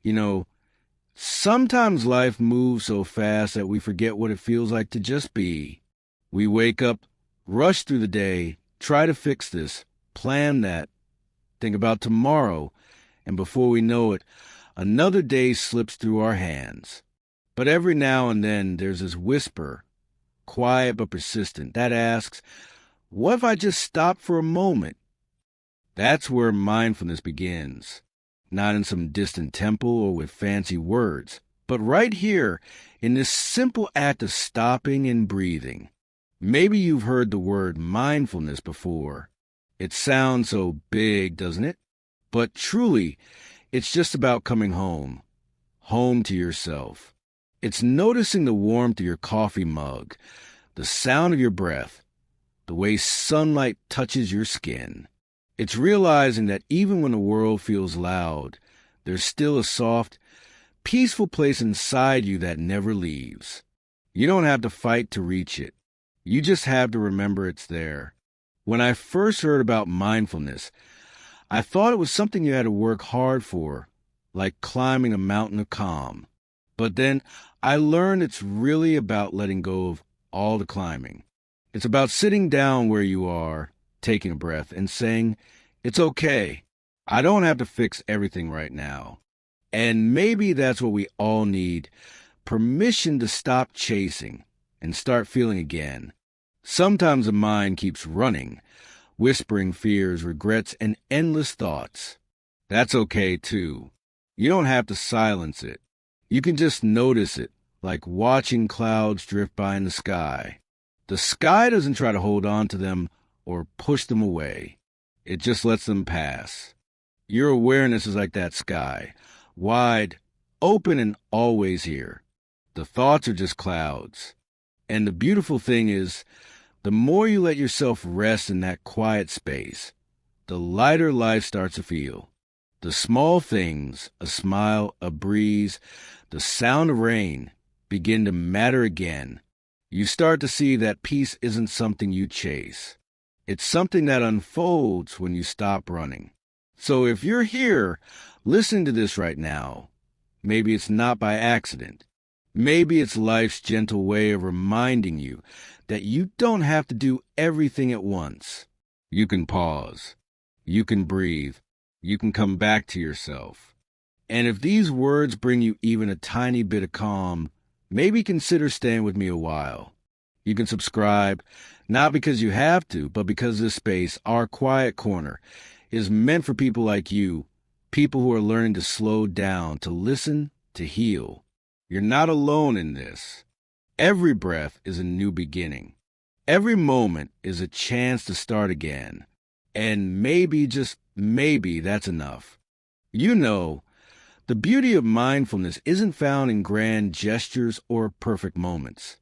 You know, sometimes life moves so fast that we forget what it feels like to just be. We wake up, rush through the day, try to fix this, plan that, think about tomorrow, and before we know it, another day slips through our hands. But every now and then there's this whisper, quiet but persistent, that asks, what if I just stop for a moment? That's where mindfulness begins. Not in some distant temple or with fancy words, but right here in this simple act of stopping and breathing. Maybe you've heard the word mindfulness before. It sounds so big, doesn't it? But truly, it's just about coming home to yourself. It's noticing the warmth of your coffee mug, the sound of your breath, the way sunlight touches your skin. It's realizing that even when the world feels loud, there's still a soft, peaceful place inside you that never leaves. You don't have to fight to reach it. You just have to remember it's there. When I first heard about mindfulness, I thought it was something you had to work hard for, like climbing a mountain of calm. But then I learned it's really about letting go of all the climbing. It's about sitting down where you are, taking a breath, and saying, it's okay. I don't have to fix everything right now. And maybe that's what we all need, permission to stop chasing and start feeling again. Sometimes the mind keeps running, whispering fears, regrets, and endless thoughts. That's okay, too. You don't have to silence it. You can just notice it, like watching clouds drift by in the sky. The sky doesn't try to hold on to them or push them away. It just lets them pass. Your awareness is like that sky, wide, open, and always here. The thoughts are just clouds. And the beautiful thing is, the more you let yourself rest in that quiet space, the lighter life starts to feel. The small things, a smile, a breeze, the sound of rain, begin to matter again. You start to see that peace isn't something you chase. It's something that unfolds when you stop running. So if you're here, listening to this right now, maybe it's not by accident. Maybe it's life's gentle way of reminding you that you don't have to do everything at once. You can pause. You can breathe. You can come back to yourself. And if these words bring you even a tiny bit of calm, maybe consider staying with me a while. You can subscribe, not because you have to, but because this space, our quiet corner, is meant for people like you, people who are learning to slow down, to listen, to heal. You're not alone in this. Every breath is a new beginning. Every moment is a chance to start again. And maybe, just maybe, that's enough. You know, the beauty of mindfulness isn't found in grand gestures or perfect moments.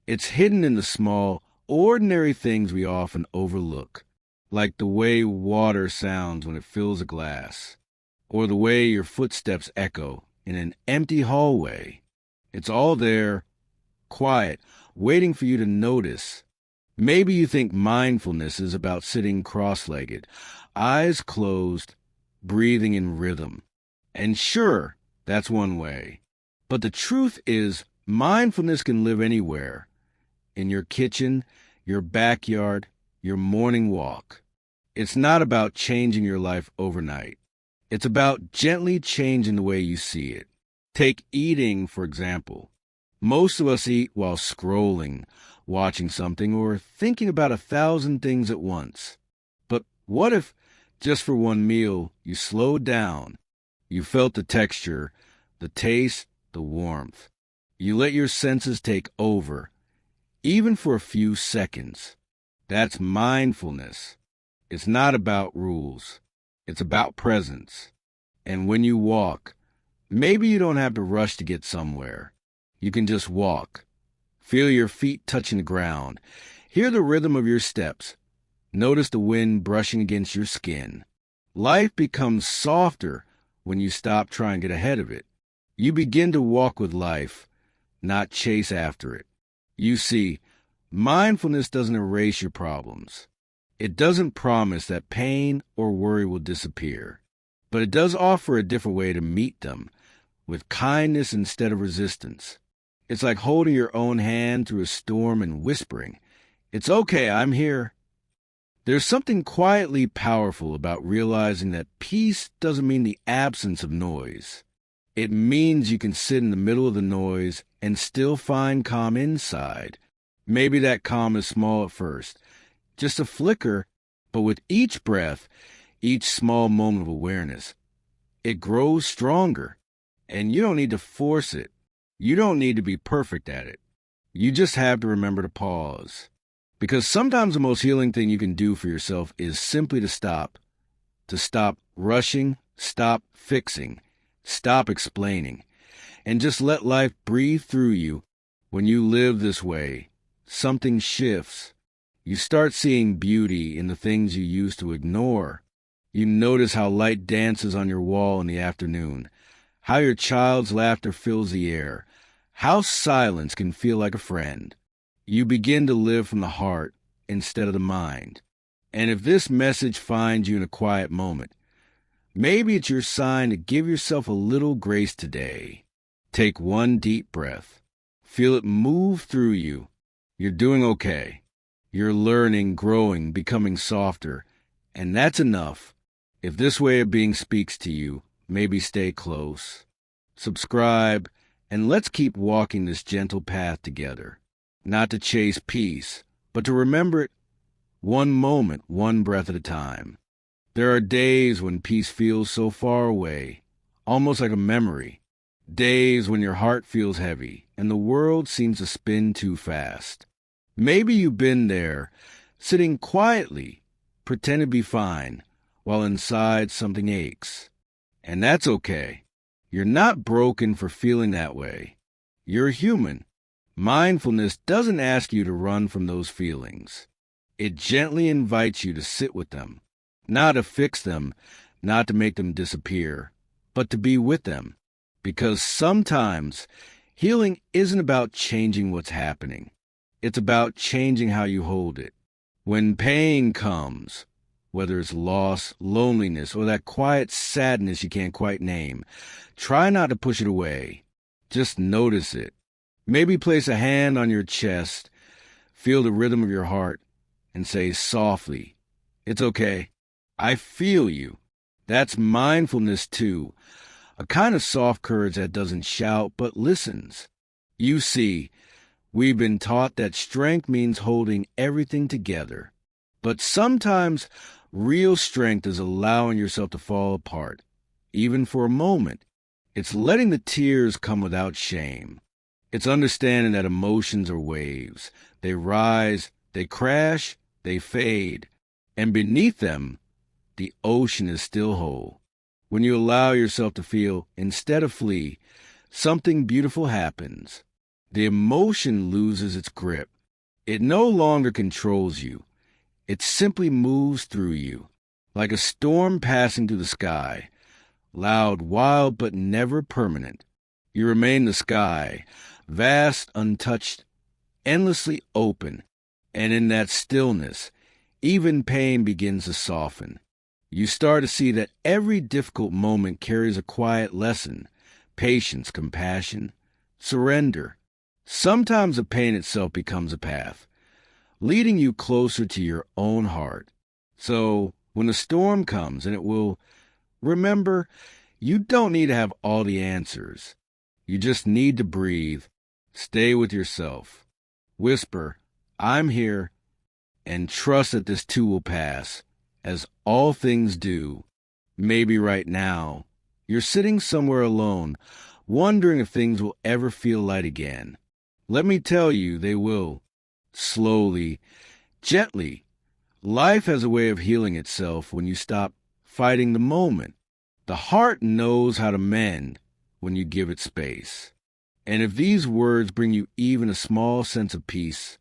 It's hidden in the small, ordinary things we often overlook, like the way water sounds when it fills a glass, or the way your footsteps echo in an empty hallway. It's all there, quiet, waiting for you to notice. Maybe you think mindfulness is about sitting cross-legged, eyes closed, breathing in rhythm. And sure, that's one way. But the truth is, mindfulness can live anywhere. In your kitchen, your backyard, your morning walk. It's not about changing your life overnight. It's about gently changing the way you see it. Take eating, for example. Most of us eat while scrolling, watching something, or thinking about 1,000 things at once. But what if, just for one meal, you slowed down? You felt the texture, the taste, the warmth. You let your senses take over, even for a few seconds. That's mindfulness. It's not about rules. It's about presence. And when you walk, maybe you don't have to rush to get somewhere. You can just walk. Feel your feet touching the ground. Hear the rhythm of your steps. Notice the wind brushing against your skin. Life becomes softer when you stop trying to get ahead of it. You begin to walk with life, not chase after it. You see, mindfulness doesn't erase your problems. It doesn't promise that pain or worry will disappear. But it does offer a different way to meet them, with kindness instead of resistance. It's like holding your own hand through a storm and whispering, "It's okay, I'm here." There's something quietly powerful about realizing that peace doesn't mean the absence of noise. It means you can sit in the middle of the noise and still find calm inside. Maybe that calm is small at first, just a flicker, but with each breath, each small moment of awareness, it grows stronger. And you don't need to force it. You don't need to be perfect at it. You just have to remember to pause. Because sometimes the most healing thing you can do for yourself is simply to stop rushing, stop fixing, stop explaining, and just let life breathe through you. When you live this way, something shifts. You start seeing beauty in the things you used to ignore. You notice how light dances on your wall in the afternoon, how your child's laughter fills the air, how silence can feel like a friend. You begin to live from the heart instead of the mind. And if this message finds you in a quiet moment, maybe it's your sign to give yourself a little grace today. Take one deep breath. Feel it move through you. You're doing okay. You're learning, growing, becoming softer. And that's enough. If this way of being speaks to you, maybe stay close. Subscribe, and let's keep walking this gentle path together. Not to chase peace, but to remember it one moment, one breath at a time. There are days when peace feels so far away, almost like a memory. Days when your heart feels heavy and the world seems to spin too fast. Maybe you've been there, sitting quietly, pretend to be fine, while inside something aches. And that's okay. You're not broken for feeling that way. You're human. Mindfulness doesn't ask you to run from those feelings. It gently invites you to sit with them, not to fix them, not to make them disappear, but to be with them. Because sometimes healing isn't about changing what's happening. It's about changing how you hold it. When pain comes, whether it's loss, loneliness, or that quiet sadness you can't quite name, try not to push it away. Just notice it. Maybe place a hand on your chest, feel the rhythm of your heart, and say softly, "It's okay. I feel you." That's mindfulness too, a kind of soft courage that doesn't shout but listens. You see, we've been taught that strength means holding everything together. But sometimes real strength is allowing yourself to fall apart, even for a moment. It's letting the tears come without shame. It's understanding that emotions are waves. They rise, they crash, they fade. And beneath them, the ocean is still whole. When you allow yourself to feel instead of flee, something beautiful happens. The emotion loses its grip. It no longer controls you. It simply moves through you, like a storm passing through the sky, loud, wild, but never permanent. You remain the sky, vast, untouched, endlessly open, and in that stillness, even pain begins to soften. You start to see that every difficult moment carries a quiet lesson: patience, compassion, surrender. Sometimes the pain itself becomes a path, leading you closer to your own heart. So when the storm comes, and it will, remember, you don't need to have all the answers. You just need to breathe, stay with yourself, whisper, "I'm here," and trust that this too will pass, as all things do. Maybe right now, you're sitting somewhere alone, wondering if things will ever feel light again. Let me tell you, they will. Slowly, gently. Life has a way of healing itself when you stop fighting the moment. The heart knows how to mend when you give it space. And if these words bring you even a small sense of peace,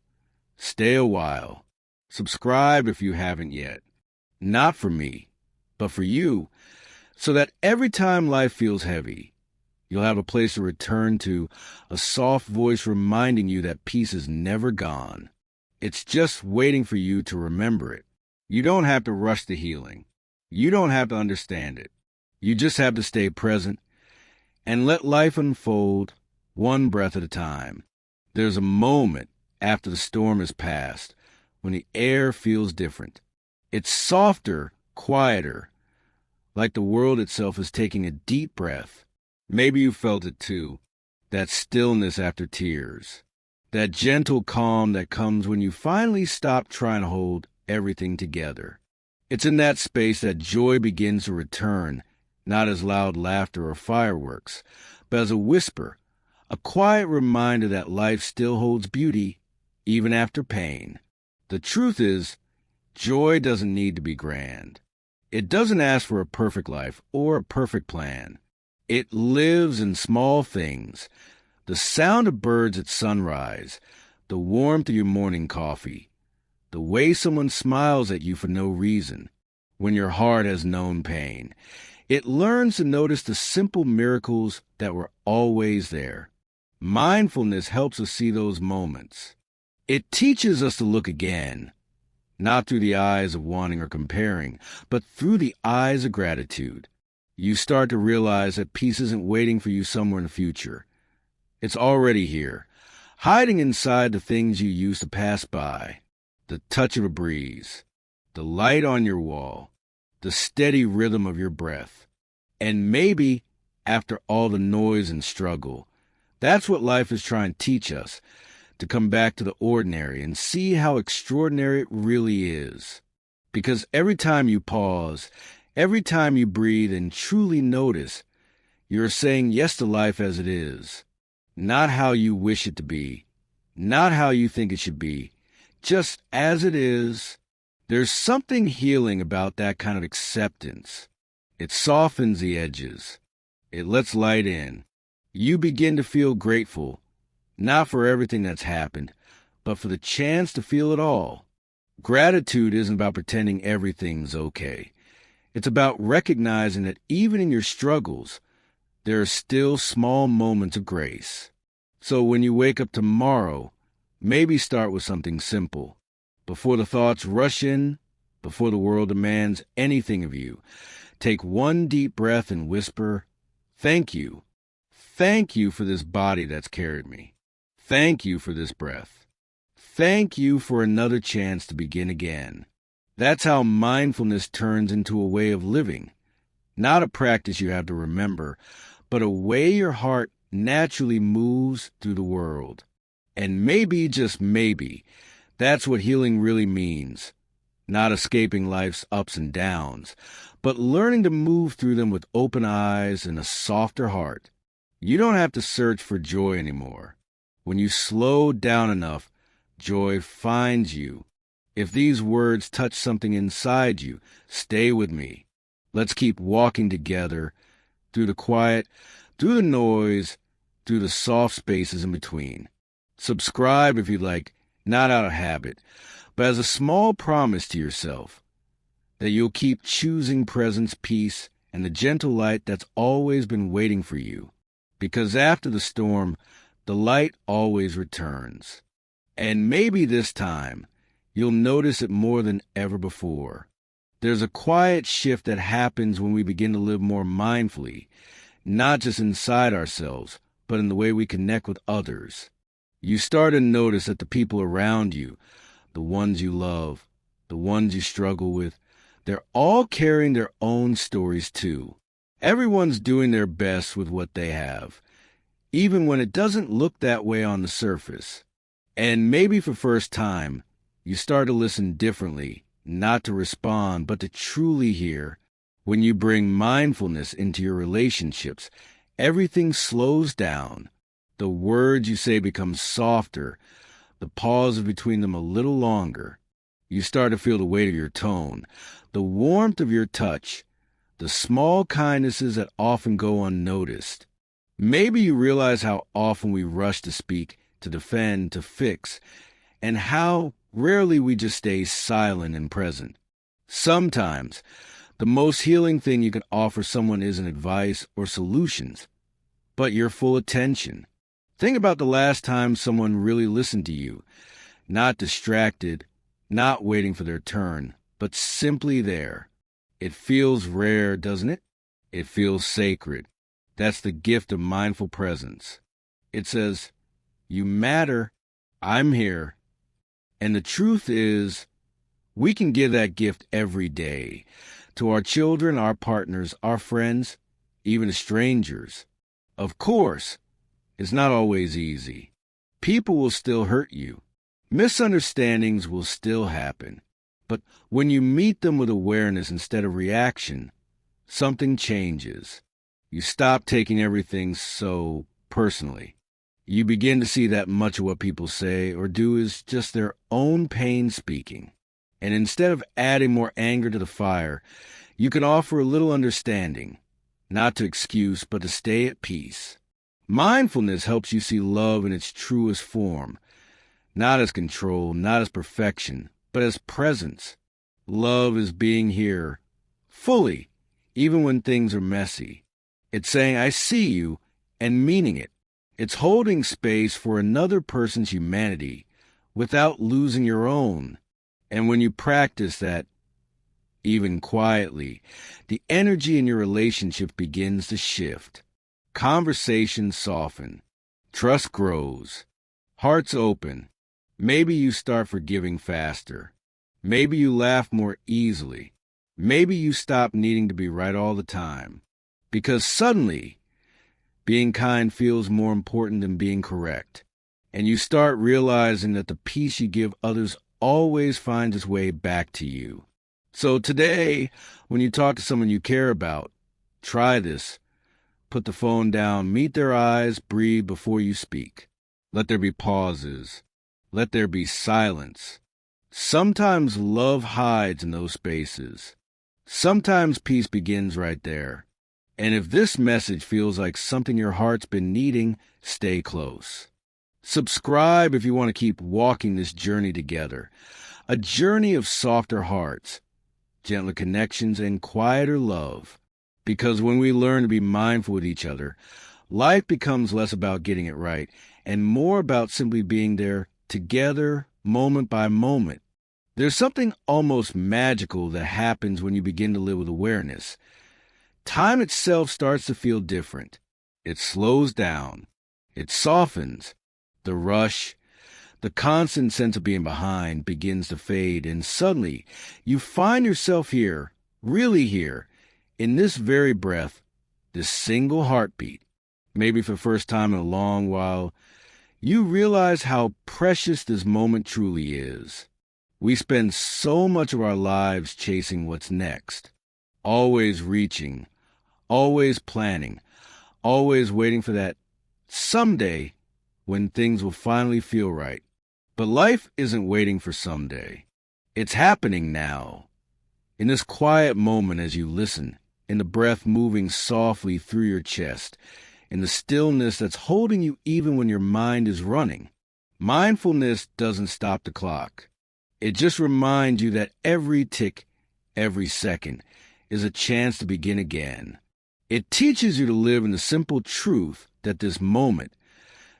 stay a while. Subscribe if you haven't yet. Not for me, but for you, so that every time life feels heavy, you'll have a place to return to, a soft voice reminding you that peace is never gone. It's just waiting for you to remember it. You don't have to rush the healing. You don't have to understand it. You just have to stay present, and let life unfold one breath at a time. There's a moment after the storm has passed when the air feels different. It's softer, quieter, like the world itself is taking a deep breath. Maybe you felt it too, that stillness after tears, that gentle calm that comes when you finally stop trying to hold everything together. It's in that space that joy begins to return, not as loud laughter or fireworks, but as a whisper, a quiet reminder that life still holds beauty, even after pain. The truth is, joy doesn't need to be grand. It doesn't ask for a perfect life or a perfect plan. It lives in small things. The sound of birds at sunrise, the warmth of your morning coffee, the way someone smiles at you for no reason when your heart has known pain. It learns to notice the simple miracles that were always there. Mindfulness helps us see those moments. It teaches us to look again, not through the eyes of wanting or comparing, but through the eyes of gratitude. You start to realize that peace isn't waiting for you somewhere in the future. It's already here, hiding inside the things you used to pass by. The touch of a breeze, the light on your wall, the steady rhythm of your breath. And maybe, after all the noise and struggle, that's what life is trying to teach us, to come back to the ordinary and see how extraordinary it really is. Because every time you pause, every time you breathe and truly notice, you're saying yes to life as it is. Not how you wish it to be, not how you think it should be, just as it is. There's something healing about that kind of acceptance. It softens the edges. It lets light in. You begin to feel grateful, not for everything that's happened, but for the chance to feel it all. Gratitude isn't about pretending everything's okay. It's about recognizing that even in your struggles, there are still small moments of grace. So when you wake up tomorrow, maybe start with something simple. Before the thoughts rush in, before the world demands anything of you, take one deep breath and whisper, "Thank you. Thank you for this body that's carried me. Thank you for this breath. Thank you for another chance to begin again." That's how mindfulness turns into a way of living, not a practice you have to remember, but a way your heart naturally moves through the world. And maybe, just maybe, that's what healing really means. Not escaping life's ups and downs, but learning to move through them with open eyes and a softer heart. You don't have to search for joy anymore. When you slow down enough, joy finds you. If these words touch something inside you, stay with me. Let's keep walking together through the quiet, through the noise, through the soft spaces in between. Subscribe if you like, not out of habit, but as a small promise to yourself that you'll keep choosing presence, peace, and the gentle light that's always been waiting for you. Because after the storm, the light always returns. And maybe this time, you'll notice it more than ever before. There's a quiet shift that happens when we begin to live more mindfully, not just inside ourselves, but in the way we connect with others. You start to notice that the people around you, the ones you love, the ones you struggle with, they're all carrying their own stories too. Everyone's doing their best with what they have, even when it doesn't look that way on the surface. And maybe for the first time, you start to listen differently, not to respond, but to truly hear. When you bring mindfulness into your relationships, everything slows down. The words you say become softer, the pauses between them a little longer. You start to feel the weight of your tone, the warmth of your touch, the small kindnesses that often go unnoticed. Maybe you realize how often we rush to speak, to defend, to fix, and how rarely we just stay silent and present. Sometimes, the most healing thing you can offer someone isn't advice or solutions, but your full attention. Think about the last time someone really listened to you, not distracted, not waiting for their turn, but simply there. It feels rare, doesn't it? It feels sacred. That's the gift of mindful presence. It says, you matter, I'm here. And the truth is, we can give that gift every day to our children, our partners, our friends, even to strangers. Of course, it's not always easy. People will still hurt you. Misunderstandings will still happen. But when you meet them with awareness instead of reaction, something changes. You stop taking everything so personally. You begin to see that much of what people say or do is just their own pain speaking. And instead of adding more anger to the fire, you can offer a little understanding, not to excuse, but to stay at peace. Mindfulness helps you see love in its truest form, not as control, not as perfection, but as presence. Love is being here, fully, even when things are messy. It's saying, I see you, and meaning it. It's holding space for another person's humanity without losing your own. And when you practice that, even quietly, the energy in your relationship begins to shift. Conversations soften. Trust grows. Hearts open. Maybe you start forgiving faster. Maybe you laugh more easily. Maybe you stop needing to be right all the time. Because suddenly, being kind feels more important than being correct. And you start realizing that the peace you give others always finds its way back to you. So today, when you talk to someone you care about, try this. Put the phone down, meet their eyes, breathe before you speak. Let there be pauses. Let there be silence. Sometimes love hides in those spaces. Sometimes peace begins right there. And if this message feels like something your heart's been needing, stay close. Subscribe if you want to keep walking this journey together. A journey of softer hearts, gentler connections, and quieter love. Because when we learn to be mindful with each other, life becomes less about getting it right and more about simply being there together, moment by moment. There's something almost magical that happens when you begin to live with awareness. Time itself starts to feel different. It slows down. It softens. The rush, the constant sense of being behind begins to fade, and suddenly you find yourself here, really here, in this very breath, this single heartbeat. Maybe for the first time in a long while, you realize how precious this moment truly is. We spend so much of our lives chasing what's next, always reaching, always planning, always waiting for that someday when things will finally feel right. But life isn't waiting for someday. It's happening now. In this quiet moment as you listen, in the breath moving softly through your chest, in the stillness that's holding you even when your mind is running. Mindfulness doesn't stop the clock. It just reminds you that every tick, every second, is a chance to begin again. It teaches you to live in the simple truth that this moment,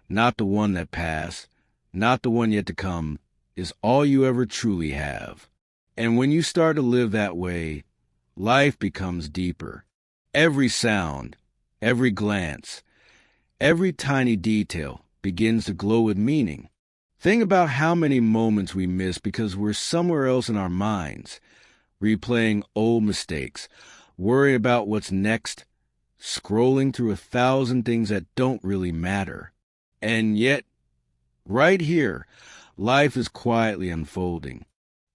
not the one that passed, not the one yet to come, is all you ever truly have. And when you start to live that way, life becomes deeper. Every sound, every glance, every tiny detail begins to glow with meaning. Think about how many moments we miss because we're somewhere else in our minds, replaying old mistakes, worrying about what's next, scrolling through 1,000 things that don't really matter. And yet, right here, life is quietly unfolding.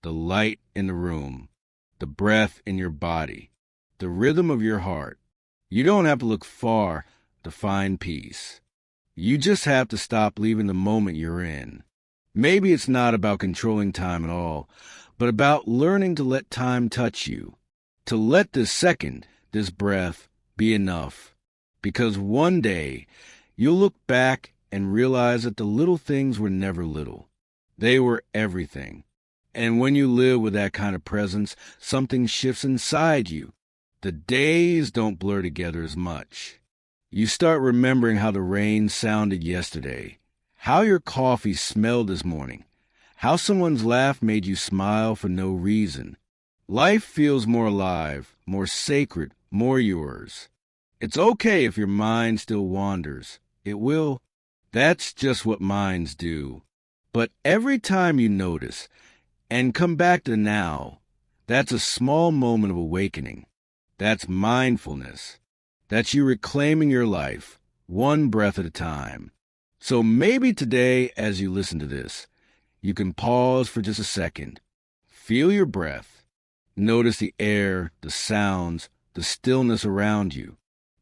The light in the room, the breath in your body, the rhythm of your heart. You don't have to look far to find peace. You just have to stop leaving the moment you're in. Maybe it's not about controlling time at all, but about learning to let time touch you, to let this second, this breath, be enough. Because one day, you'll look back and realize that the little things were never little. They were everything. And when you live with that kind of presence, something shifts inside you. The days don't blur together as much. You start remembering how the rain sounded yesterday, how your coffee smelled this morning, how someone's laugh made you smile for no reason. Life feels more alive, more sacred, more yours. It's okay if your mind still wanders. It will. That's just what minds do. But every time you notice and come back to now, that's a small moment of awakening. That's mindfulness. That's you reclaiming your life, one breath at a time. So maybe today, as you listen to this, you can pause for just a second. Feel your breath. Notice the air, the sounds, the stillness around you.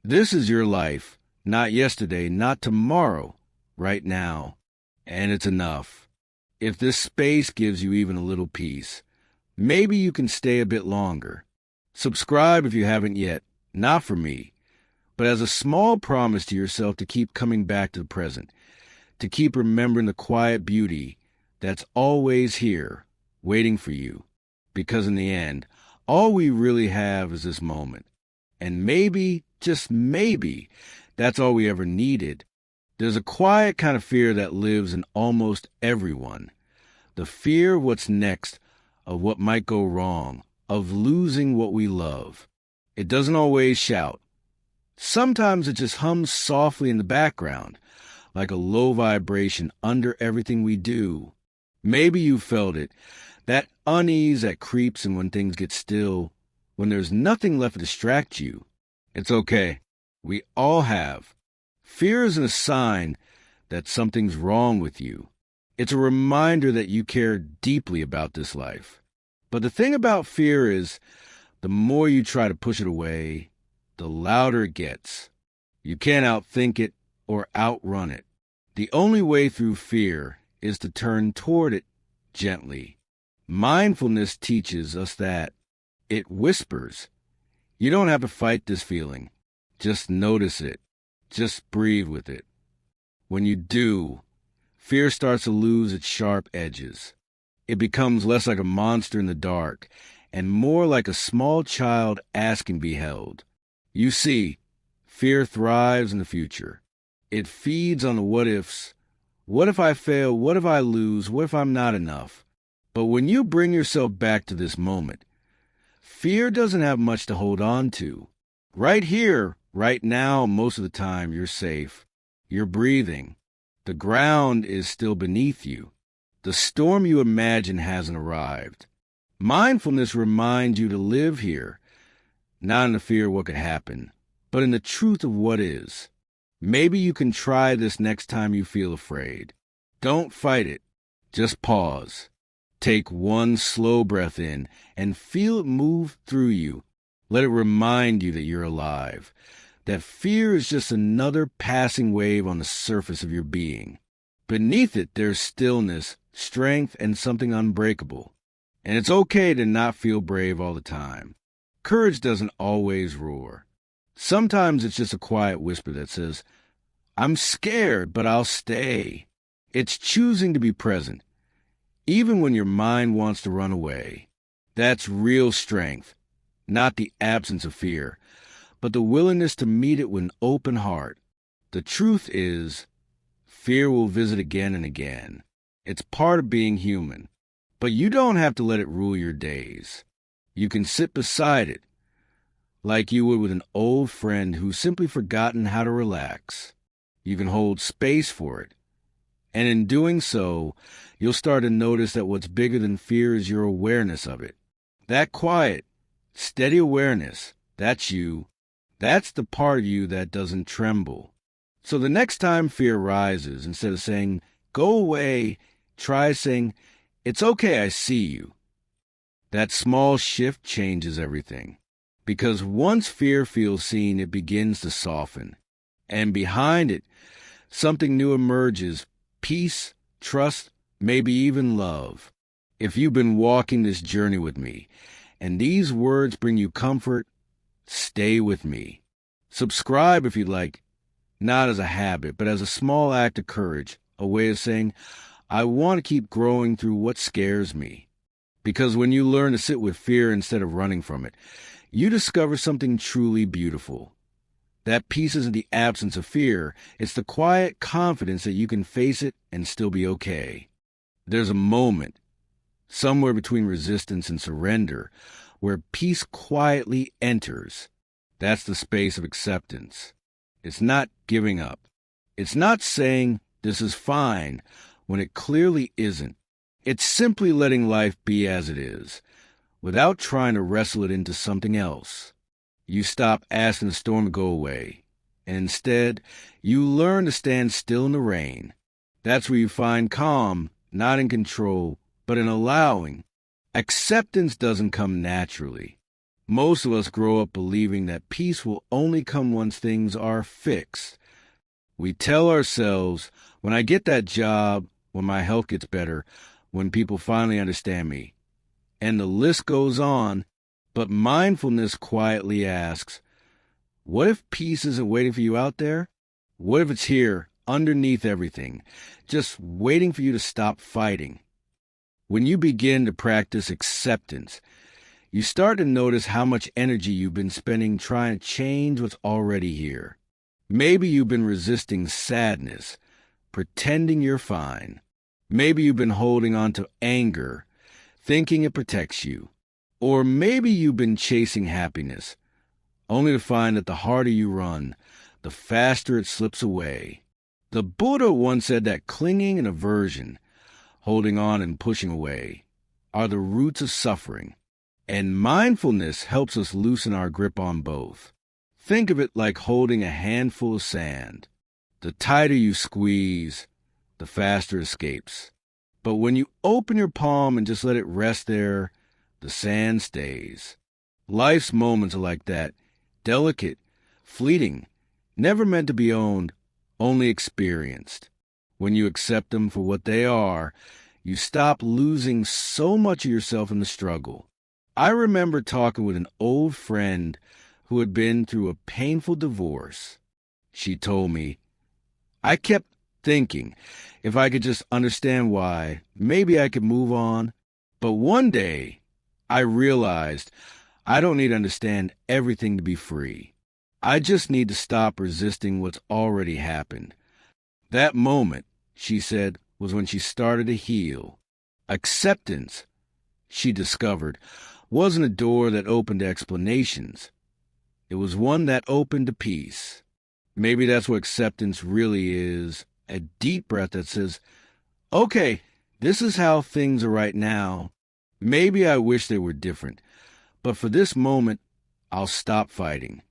This is your life, not yesterday, not tomorrow, right now. And it's enough. If this space gives you even a little peace, maybe you can stay a bit longer. Subscribe if you haven't yet, not for me, but as a small promise to yourself to keep coming back to the present, to keep remembering the quiet beauty that's always here, waiting for you. Because in the end, all we really have is this moment. And maybe, just maybe, that's all we ever needed. There's a quiet kind of fear that lives in almost everyone. The fear of what's next, of what might go wrong, of losing what we love. It doesn't always shout. Sometimes it just hums softly in the background, like a low vibration under everything we do. Maybe you felt it, that unease that creeps in when things get still, when there's nothing left to distract you. It's okay. We all have. Fear isn't a sign that something's wrong with you. It's a reminder that you care deeply about this life. But the thing about fear is, the more you try to push it away, the louder it gets. You can't outthink it or outrun it. The only way through fear is to turn toward it gently. Mindfulness teaches us that. It whispers. You don't have to fight this feeling. Just notice it. Just breathe with it. When you do, fear starts to lose its sharp edges. It becomes less like a monster in the dark and more like a small child asking to be held. You see, fear thrives in the future. It feeds on the what-ifs. What if I fail? What if I lose? What if I'm not enough? But when you bring yourself back to this moment, fear doesn't have much to hold on to. Right here, right now, most of the time, you're safe. You're breathing. The ground is still beneath you. The storm you imagine hasn't arrived. Mindfulness reminds you to live here, not in the fear of what could happen, but in the truth of what is. Maybe you can try this next time you feel afraid. Don't fight it. Just pause. Take one slow breath in and feel it move through you. Let it remind you that you're alive, that fear is just another passing wave on the surface of your being. Beneath it, there's stillness, strength, and something unbreakable. And it's okay to not feel brave all the time. Courage doesn't always roar. Sometimes it's just a quiet whisper that says, I'm scared, but I'll stay. It's choosing to be present, even when your mind wants to run away. That's real strength, not the absence of fear, but the willingness to meet it with an open heart. The truth is, fear will visit again and again. It's part of being human. But you don't have to let it rule your days. You can sit beside it, like you would with an old friend who's simply forgotten how to relax. You can hold space for it. And in doing so, you'll start to notice that what's bigger than fear is your awareness of it. That quiet, steady awareness, that's you. That's the part of you that doesn't tremble. So the next time fear rises, instead of saying, go away, try saying, it's okay, I see you. That small shift changes everything. Because once fear feels seen, it begins to soften. And behind it, something new emerges, peace, trust, maybe even love. If you've been walking this journey with me, and these words bring you comfort, stay with me. Subscribe if you'd like, not as a habit, but as a small act of courage, a way of saying, I want to keep growing through what scares me. Because when you learn to sit with fear instead of running from it, you discover something truly beautiful. That peace isn't the absence of fear. It's the quiet confidence that you can face it and still be okay. There's a moment, somewhere between resistance and surrender, where peace quietly enters. That's the space of acceptance. It's not giving up. It's not saying this is fine when it clearly isn't. It's simply letting life be as it is, without trying to wrestle it into something else. You stop asking the storm to go away, and instead, you learn to stand still in the rain. That's where you find calm, not in control, but in allowing. Acceptance doesn't come naturally. Most of us grow up believing that peace will only come once things are fixed. We tell ourselves, when I get that job, when my health gets better, when people finally understand me. And the list goes on, but mindfulness quietly asks, what if peace isn't waiting for you out there? What if it's here, underneath everything, just waiting for you to stop fighting? When you begin to practice acceptance, you start to notice how much energy you've been spending trying to change what's already here. Maybe you've been resisting sadness, pretending you're fine. Maybe you've been holding on to anger, thinking it protects you. Or maybe you've been chasing happiness, only to find that the harder you run, the faster it slips away. The Buddha once said that clinging and aversion, holding on and pushing away, are the roots of suffering. And mindfulness helps us loosen our grip on both. Think of it like holding a handful of sand. The tighter you squeeze, the faster it escapes. But when you open your palm and just let it rest there, the sand stays. Life's moments are like that, delicate, fleeting, never meant to be owned, only experienced. When you accept them for what they are, you stop losing so much of yourself in the struggle. I remember talking with an old friend who had been through a painful divorce. She told me, I kept thinking if I could just understand why, maybe I could move on. But one day, I realized I don't need to understand everything to be free. I just need to stop resisting what's already happened. That moment, she said, was when she started to heal. Acceptance, she discovered, wasn't a door that opened to explanations. It was one that opened to peace. Maybe that's what acceptance really is, a deep breath that says, okay, this is how things are right now. Maybe I wish they were different, but for this moment, I'll stop fighting.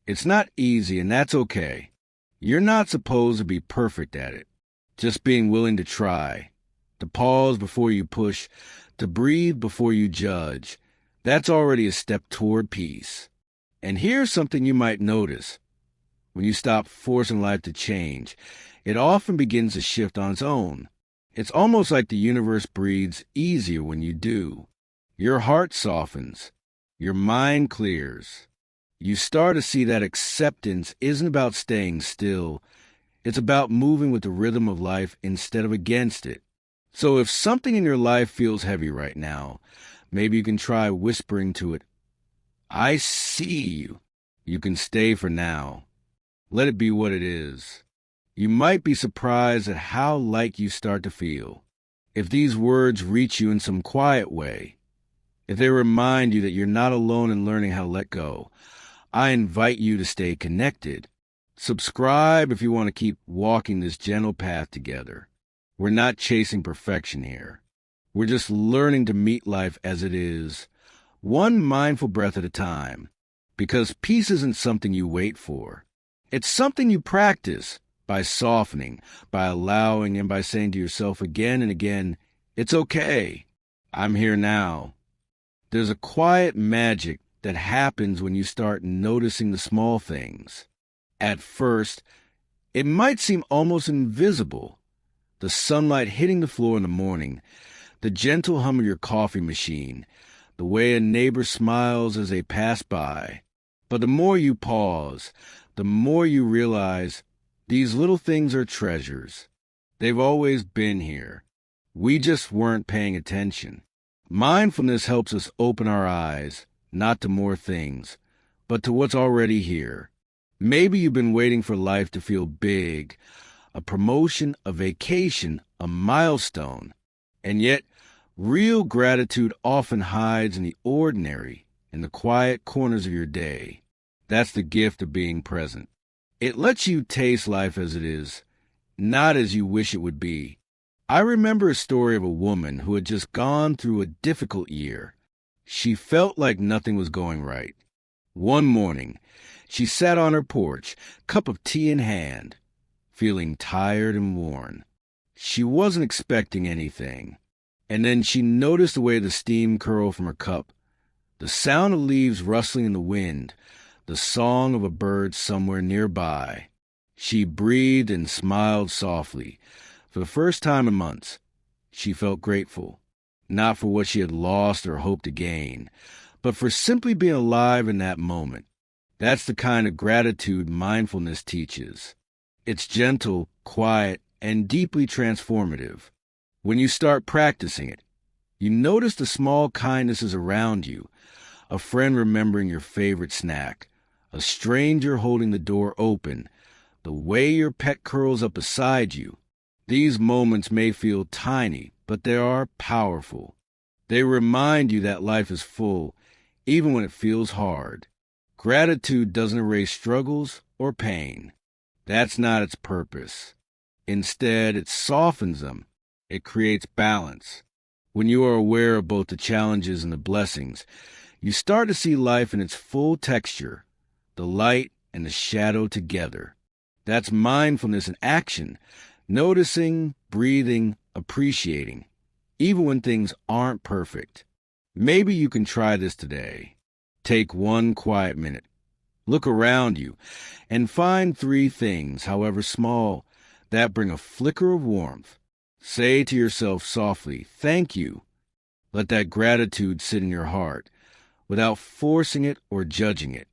It's not easy, and that's okay. You're not supposed to be perfect at it. Just being willing to try, to pause before you push, to breathe before you judge, that's already a step toward peace. And here's something you might notice. When you stop forcing life to change, it often begins to shift on its own. It's almost like the universe breathes easier when you do. Your heart softens. Your mind clears. You start to see that acceptance isn't about staying still. It's about moving with the rhythm of life instead of against it. So if something in your life feels heavy right now, maybe you can try whispering to it, I see you. You can stay for now. Let it be what it is. You might be surprised at how light you start to feel. If these words reach you in some quiet way, if they remind you that you're not alone in learning how to let go, I invite you to stay connected. Subscribe if you want to keep walking this gentle path together. We're not chasing perfection here. We're just learning to meet life as it is, one mindful breath at a time. Because peace isn't something you wait for. It's something you practice by softening, by allowing, and by saying to yourself again and again, it's okay. I'm here now. There's a quiet magic that happens when you start noticing the small things. At first, it might seem almost invisible. The sunlight hitting the floor in the morning, the gentle hum of your coffee machine, the way a neighbor smiles as they pass by. But the more you pause, the more you realize these little things are treasures. They've always been here. We just weren't paying attention. Mindfulness helps us open our eyes, not to more things, but to what's already here. Maybe you've been waiting for life to feel big, a promotion, a vacation, a milestone. And yet, real gratitude often hides in the ordinary, in the quiet corners of your day. That's the gift of being present. It lets you taste life as it is, not as you wish it would be. I remember a story of a woman who had just gone through a difficult year. She felt like nothing was going right. One morning, she sat on her porch, cup of tea in hand, feeling tired and worn. She wasn't expecting anything. And then she noticed the way the steam curled from her cup, the sound of leaves rustling in the wind, the song of a bird somewhere nearby. She breathed and smiled softly. For the first time in months, she felt grateful, not for what she had lost or hoped to gain, but for simply being alive in that moment. That's the kind of gratitude mindfulness teaches. It's gentle, quiet, and deeply transformative. When you start practicing it, you notice the small kindnesses around you, a friend remembering your favorite snack, a stranger holding the door open, the way your pet curls up beside you. These moments may feel tiny, but they are powerful. They remind you that life is full, even when it feels hard. Gratitude doesn't erase struggles or pain. That's not its purpose. Instead, it softens them. It creates balance. When you are aware of both the challenges and the blessings, you start to see life in its full texture, the light and the shadow together. That's mindfulness in action, noticing, breathing, appreciating, even when things aren't perfect. Maybe you can try this today. Take one quiet minute. Look around you and find 3 things, however small, that bring a flicker of warmth. Say to yourself softly, "Thank you." Let that gratitude sit in your heart, without forcing it or judging it.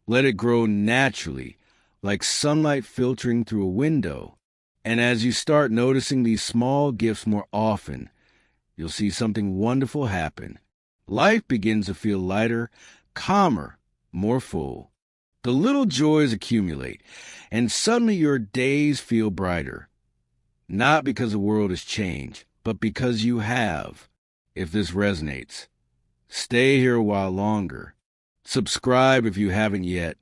Let it grow naturally, like sunlight filtering through a window. And as you start noticing these small gifts more often, you'll see something wonderful happen. Life begins to feel lighter, calmer, more full. The little joys accumulate, and suddenly your days feel brighter. Not because the world has changed, but because you have. If this resonates, stay here a while longer. Subscribe if you haven't yet,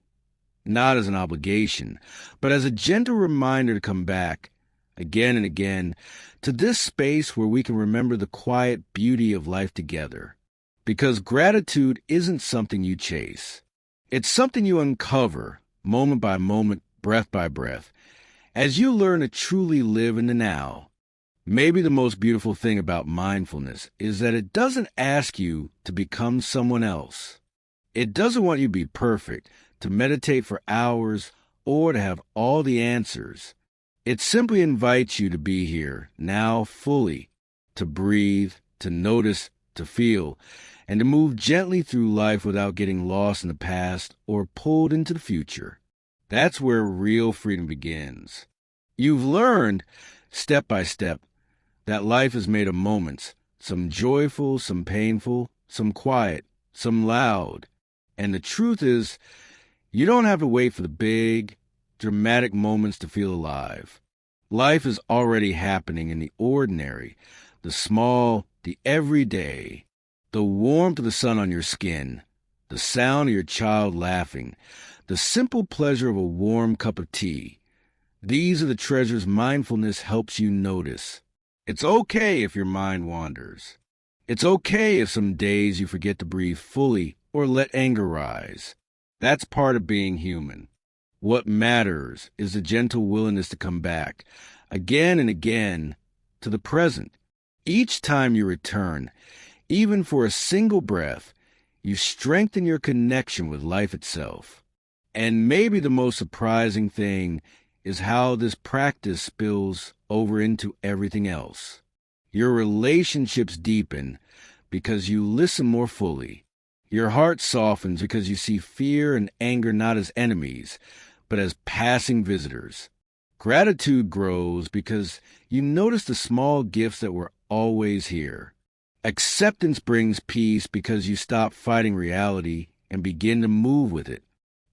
not as an obligation, but as a gentle reminder to come back, again and again, to this space where we can remember the quiet beauty of life together. Because gratitude isn't something you chase. It's something you uncover, moment by moment, breath by breath, as you learn to truly live in the now. Maybe the most beautiful thing about mindfulness is that it doesn't ask you to become someone else. It doesn't want you to be perfect, to meditate for hours, or to have all the answers. It simply invites you to be here, now fully, to breathe, to notice, to feel, and to move gently through life without getting lost in the past or pulled into the future. That's where real freedom begins. You've learned, step by step, that life is made of moments, some joyful, some painful, some quiet, some loud. And the truth is, you don't have to wait for the big, dramatic moments to feel alive. Life is already happening in the ordinary, the small, the everyday. The warmth of the sun on your skin, the sound of your child laughing, the simple pleasure of a warm cup of tea. These are the treasures mindfulness helps you notice. It's okay if your mind wanders. It's okay if some days you forget to breathe fully or let anger rise. That's part of being human. What matters is the gentle willingness to come back, again and again, to the present. Each time you return, even for a single breath, you strengthen your connection with life itself. And maybe the most surprising thing is how this practice spills over into everything else. Your relationships deepen because you listen more fully. Your heart softens because you see fear and anger not as enemies, but as passing visitors. Gratitude grows because you notice the small gifts that were always here. Acceptance brings peace because you stop fighting reality and begin to move with it.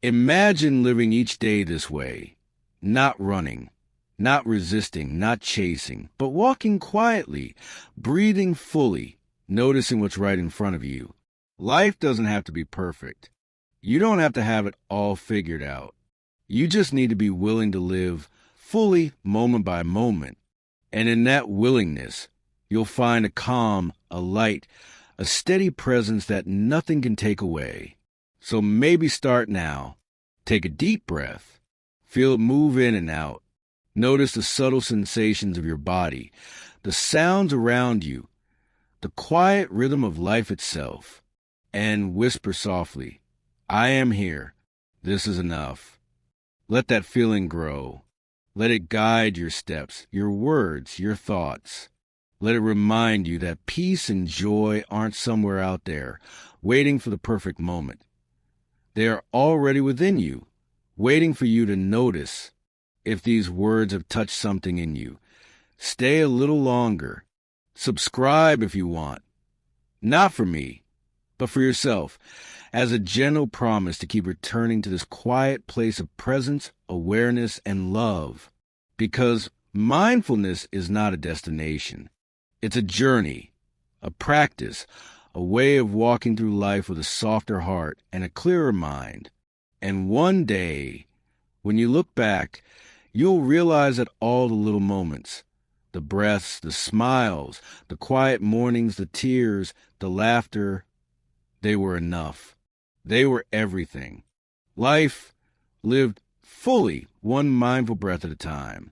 Imagine living each day this way, not running, not resisting, not chasing, but walking quietly, breathing fully, noticing what's right in front of you. Life doesn't have to be perfect. You don't have to have it all figured out. You just need to be willing to live fully moment by moment. And in that willingness, you'll find a calm, a light, a steady presence that nothing can take away. So maybe start now. Take a deep breath. Feel it move in and out. Notice the subtle sensations of your body, the sounds around you, the quiet rhythm of life itself. And whisper softly, I am here. This is enough. Let that feeling grow. Let it guide your steps, your words, your thoughts. Let it remind you that peace and joy aren't somewhere out there, waiting for the perfect moment. They are already within you, waiting for you to notice if these words have touched something in you. Stay a little longer. Subscribe if you want. Not for me, but for yourself, as a gentle promise to keep returning to this quiet place of presence, awareness, and love. Because mindfulness is not a destination. It's a journey, a practice, a way of walking through life with a softer heart and a clearer mind. And one day, when you look back, you'll realize that all the little moments, the breaths, the smiles, the quiet mornings, the tears, the laughter, they were enough. They were everything. Life lived fully, one mindful breath at a time.